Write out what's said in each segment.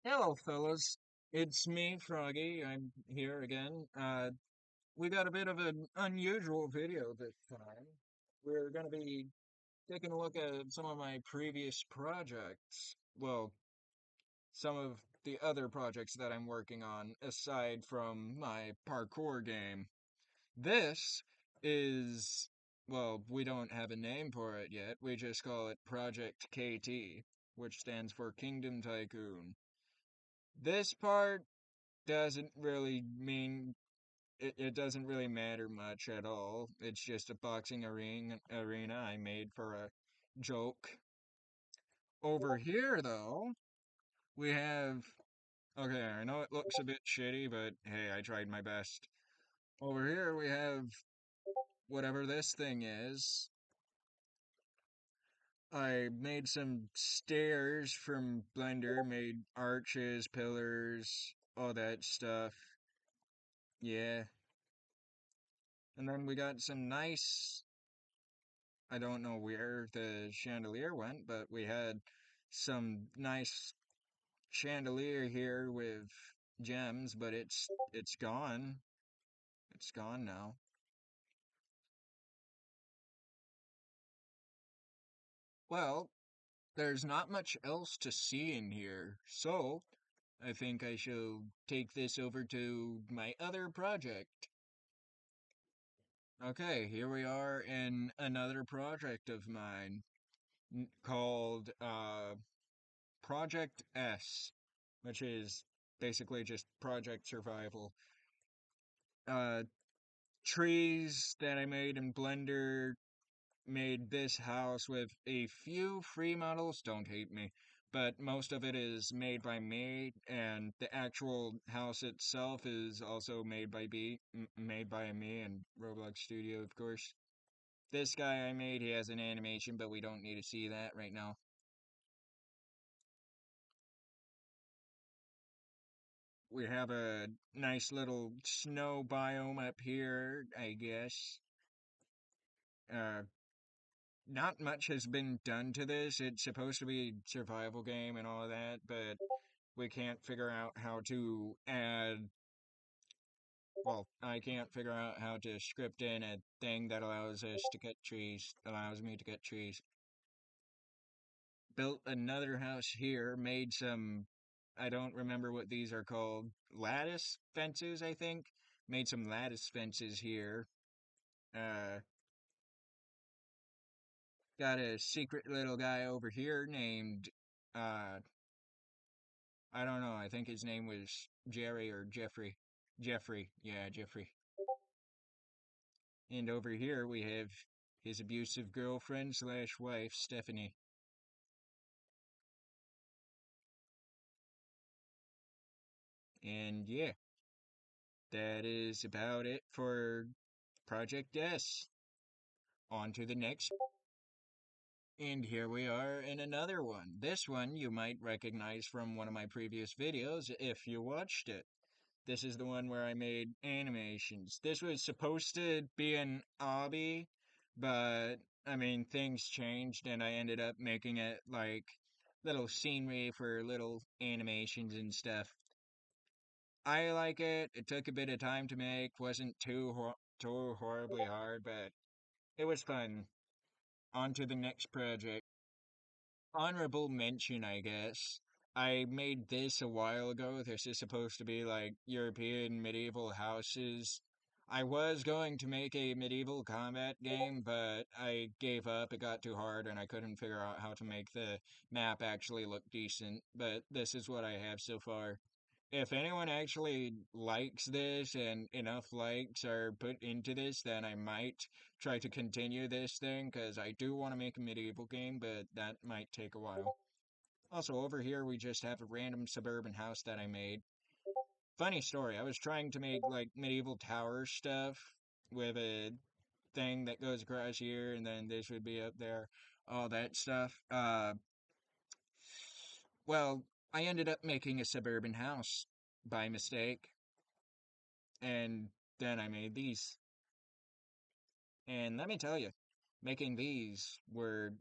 Hello, fellas. It's me, Froggy. I'm here again. We got a bit of an unusual video this time. We're going to be taking a look at some of my previous projects. Well, some of the other projects that I'm working on aside from my parkour game. This is, well, we don't have a name for it yet. We just call it Project KT, which stands for Kingdom Tycoon. This part doesn't really mean it doesn't really matter much at all. It's just a boxing arena I made for a joke. Over here, though, we have. Okay, I know it looks a bit shitty, but hey, I tried my best. Over here, we have whatever this thing is. I made some stairs from Blender, made arches, pillars, all that stuff. Yeah. And then we got some nice I don't know where the chandelier went, but we had some nice chandelier here with gems, but it's gone. It's gone now. Well, there's not much else to see in here, so I think I shall take this over to my other project. Okay, here we are in another project of mine called Project S, which is basically just Project Survival. Uh, Trees that I made in Blender made this house with a few free models. Don't hate me, but most of it is made by me, and the actual house itself is also made by me and Roblox Studio, of course. This guy I made, he has an animation, but we don't need to see that right now. We have a nice little snow biome up here, I guess. Uh, Not much has been done to this. It's supposed to be a survival game and all of that, but we can't figure out how to add. Well, I can't figure out how to script in a thing that allows me to cut trees. Built another house here, made some, I don't remember what these are called, lattice fences, I think. Made some lattice fences here. Uh, got a secret little guy over here named, uh, I don't know, I think his name was Jerry or Jeffrey. Jeffrey, yeah, Jeffrey. And over here we have his abusive girlfriend slash wife, Stephanie. And yeah, that is about it for Project S. On to the next. And here we are in another one. This one you might recognize from one of my previous videos if you watched it. This is the one where I made animations. This was supposed to be an obby, but I mean, things changed and I ended up making it like little scenery for little animations and stuff. I like it. It took a bit of time to make, wasn't too horribly hard, but it was fun. On to the next project. Honorable mention, I guess. I made this a while ago. This is supposed to be like European medieval houses. I was going to make a medieval combat game, but I gave up. It got too hard, and I couldn't figure out how to make the map actually look decent. But this is what I have so far. If anyone actually likes this and enough likes are put into this, then I might try to continue this thing because I do want to make a medieval game, but that might take a while. Also, over here we just have a random suburban house that I made. Funny story, I was trying to make like medieval tower stuff with a thing that goes across here and then this would be up there, all that stuff. Well, I ended up making a suburban house by mistake, and then I made these. And let me tell you, making these were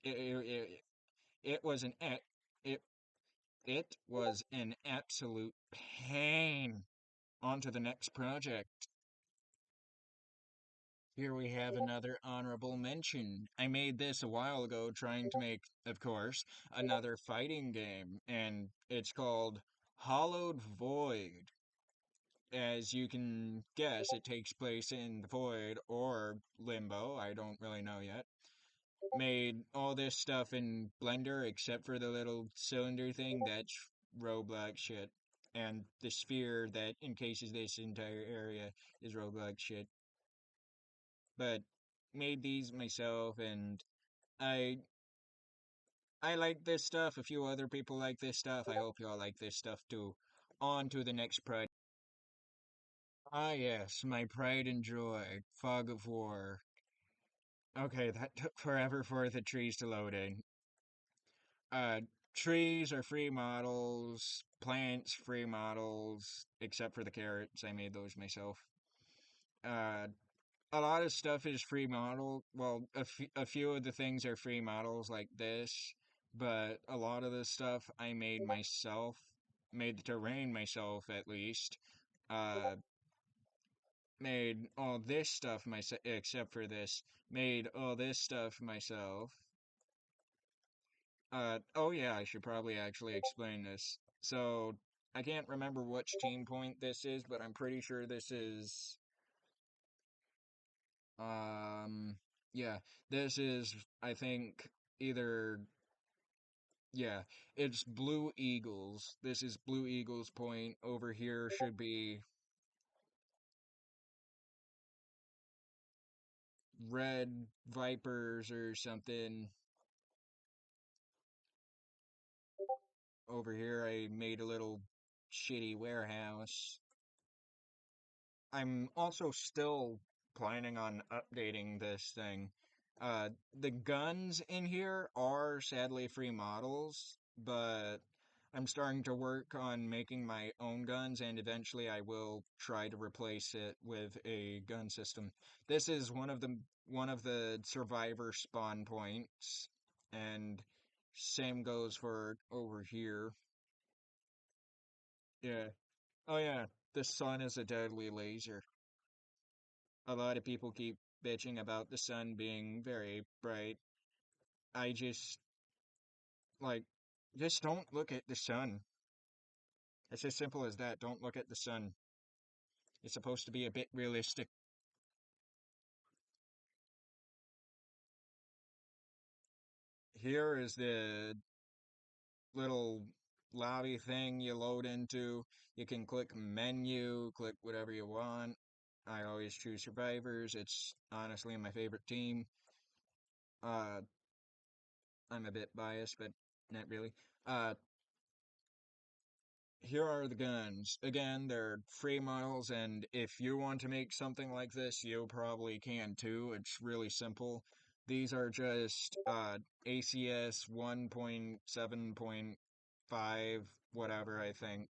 it, it, it was an it It was an absolute pain. On to the next project. Here we have another honorable mention. I made this a while ago trying to make, of course, another fighting game, and it's called Hollowed Void. As you can guess, it takes place in the void or limbo, I don't really know yet. Made all this stuff in Blender except for the little cylinder thing, that's Roblox shit. And the sphere that encases this entire area is Roblox shit. But made these myself, and I I like this stuff. A few other people like this stuff. I hope y'all like this stuff too. On to the next project. Ah yes, my pride and joy, Fog of War. Okay, that took forever for the trees to load in. Uh, trees are free models, plants free models, except for the carrots. I made those myself. Uh, a lot of stuff is free model. Well, a few of the things are free models like this, but a lot of the stuff I made myself, made the terrain myself at least. Uh, Made all this stuff myself, except for this. Made all this stuff myself. Oh yeah, I should probably actually explain this. So, I can't remember which team point this is, but I'm pretty sure this is, um, yeah, this is, I think, either, yeah, it's Blue Eagles. This is Blue Eagles point. Over here should be Red Vipers or something. Over here, I made a little shitty warehouse. I'm also still planning on updating this thing. The guns in here are sadly free models, but I'm starting to work on making my own guns, and eventually I will try to replace it with a gun system. This is one of the survivor spawn points, and same goes for over here. Yeah. Oh yeah, the sun is a deadly laser. A lot of people keep bitching about the sun being very bright. I just, like, just don't look at the sun. It's as simple as that. Don't look at the sun. It's supposed to be a bit realistic. Here is the little lobby thing you load into. You can click menu, click whatever you want. I always choose survivors. It's honestly my favorite team. Uh, I'm a bit biased, but not really. Uh, Here are the guns. Again, they're free models, and if you want to make something like this, you probably can too. It's really simple. These are just ACS 1.7.5, whatever, I think,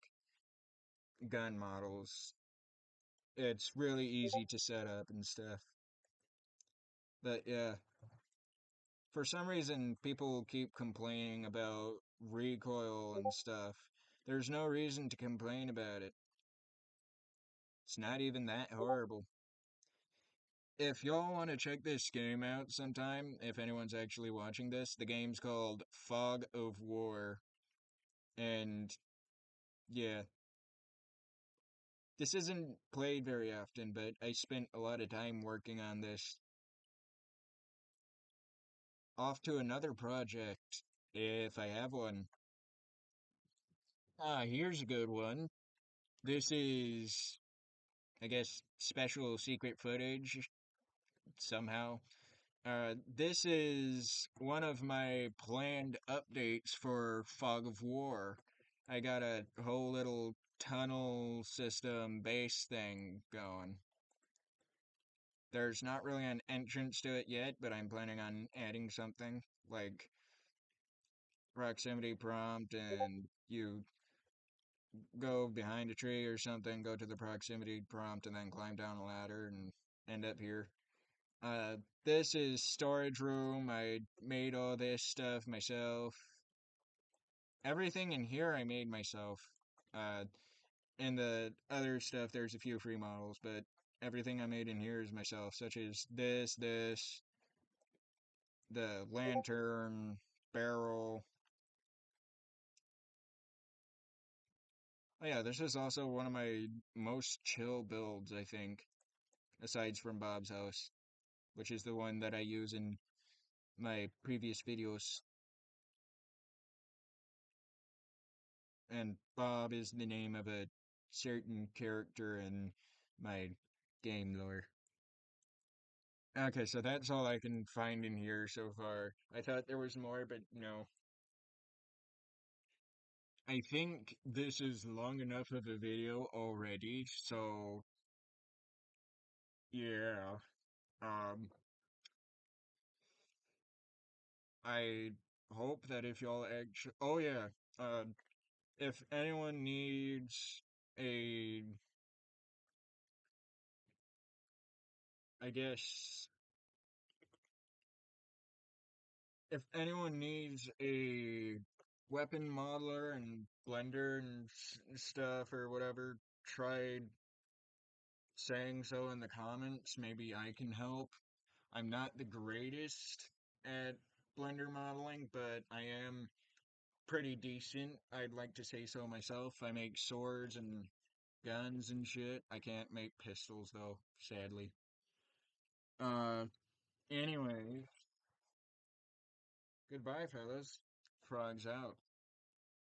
gun models. It's really easy to set up and stuff. But yeah, for some reason, people keep complaining about recoil and stuff. There's no reason to complain about it. It's not even that horrible. If y'all want to check this game out sometime, if anyone's actually watching this, the game's called Fog of War. And yeah, this isn't played very often, but I spent a lot of time working on this. Off to another project, if I have one. Ah, here's a good one. This is, I guess, special secret footage somehow. This is one of my planned updates for Fog of War. I got a whole little tunnel system base thing going. There's not really an entrance to it yet, but I'm planning on adding something like proximity prompt, and you go behind a tree or something, go to the proximity prompt, and then climb down a ladder and end up here. Uh, this is storage room. I made all this stuff myself. Everything in here I made myself. Uh, and the other stuff, there's a few free models, but everything I made in here is myself, such as the lantern, barrel. Oh yeah, this is also one of my most chill builds, I think, aside from Bob's house, which is the one that I use in my previous videos. And Bob is the name of a certain character in my game lore. Okay, so that's all I can find in here so far. I thought there was more, but no. I think this is long enough of a video already, so yeah. Um, I hope that if y'all actually, oh yeah, if anyone needs a, I guess, if anyone needs a weapon modeler and blender and stuff or whatever, try saying so in the comments. Maybe I can help. I'm not the greatest at blender modeling, but I am pretty decent. I'd like to say so myself. I make swords and guns and shit. I can't make pistols though, sadly. Uh, anyway, goodbye, fellas. Frogs out.